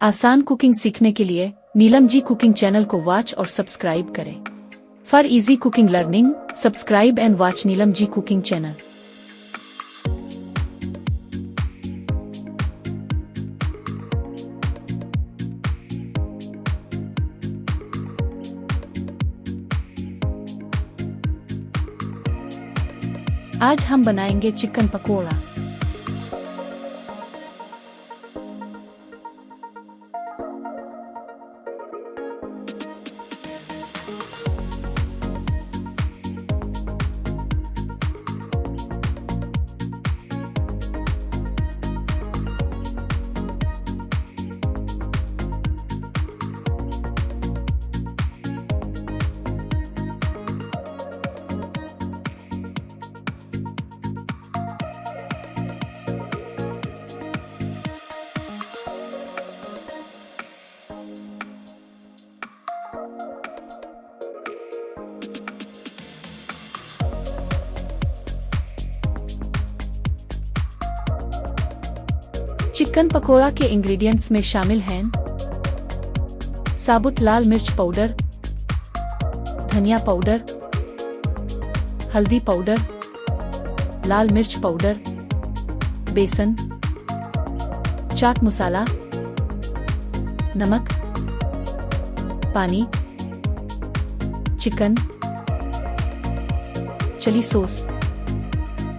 आसान कुकिंग सीखने के लिए नीलम जी कुकिंग चैनल को वॉच और सब्सक्राइब करें। For easy cooking learning subscribe and watch Neelam ji cooking channel. आज हम बनाएंगे चिकन पकोड़ा। चिकन पकोड़ा के इंग्रेडिएंट्स में शामिल हैं साबुत लाल मिर्च पाउडर, धनिया पाउडर, हल्दी पाउडर, लाल मिर्च पाउडर, बेसन, चाट मसाला, नमक, पानी, चिकन, चिली सॉस,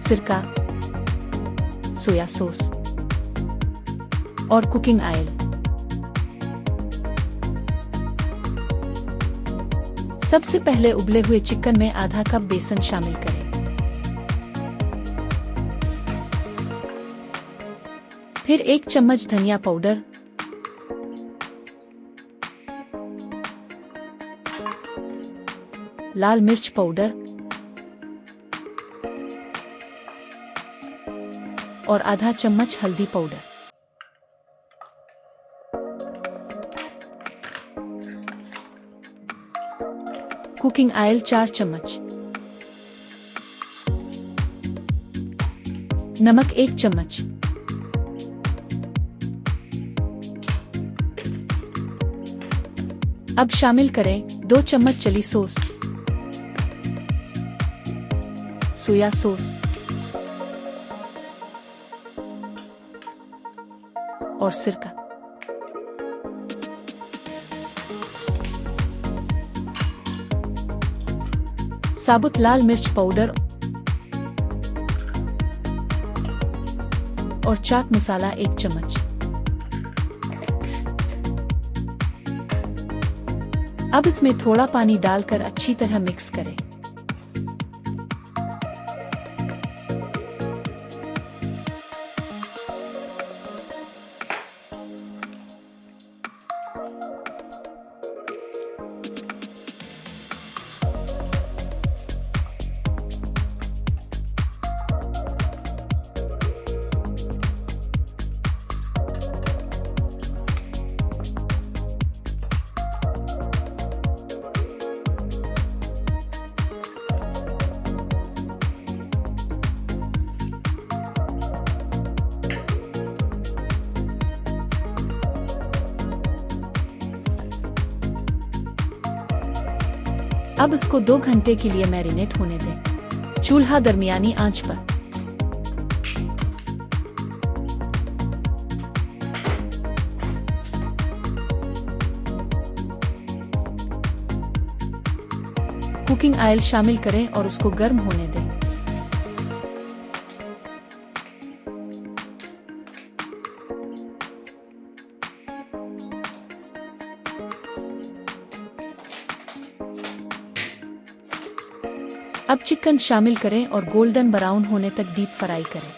सिरका, सोया सॉस और कुकिंग ऑयल। सबसे पहले उबले हुए चिकन में आधा कप बेसन शामिल करें। फिर 1 चम्मच धनिया पाउडर, लाल मिर्च पाउडर और आधा चम्मच हल्दी पाउडर। कुकिंग ऑयल 4 चम्मच, नमक 1 चम्मच, अब शामिल करें 2 चम्मच चिली सॉस, सोया सॉस और सिरका। साबुत लाल मिर्च पाउडर और चाट मसाला 1 चम्मच। अब इसमें थोड़ा पानी डालकर अच्छी तरह मिक्स करें। अब इसको 2 घंटे के लिए मैरिनेट होने दें। चूल्हा दरमियानी आंच पर। कुकिंग ऑयल शामिल करें और उसको गर्म होने दें। अब चिकन शामिल करें और गोल्डन ब्राउन होने तक डीप फ्राई करें।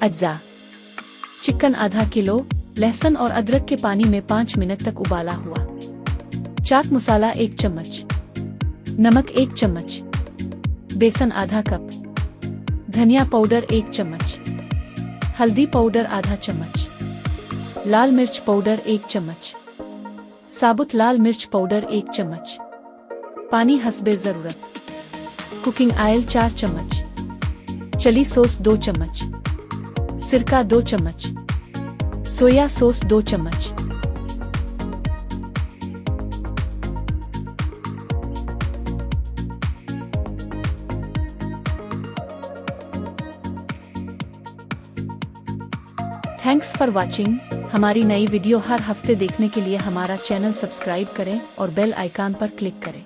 अज्जा: चिकन आधा किलो, लहसुन और अदरक के पानी में 5 मिनट तक उबाला हुआ। चाट मसाला 1 चम्मच, नमक 1 चम्मच, बेसन आधा कप, धनिया पाउडर 1 चम्मच, हल्दी पाउडर आधा चम्मच, लाल मिर्च पाउडर 1 चम्मच, साबुत लाल मिर्च पाउडर 1 चम्मच, पानी हस्बे जरूरत, कुकिंग ऑयल 4 चम्मच, चिली सॉस 2 चम्मच, सिरका 2 चम्मच, सोया सॉस 2 चम्मच। Thanks for watching. हमारी नई वीडियो हर हफ्ते देखने के लिए हमारा चैनल सब्सक्राइब करें और बेल आइकन पर क्लिक करें।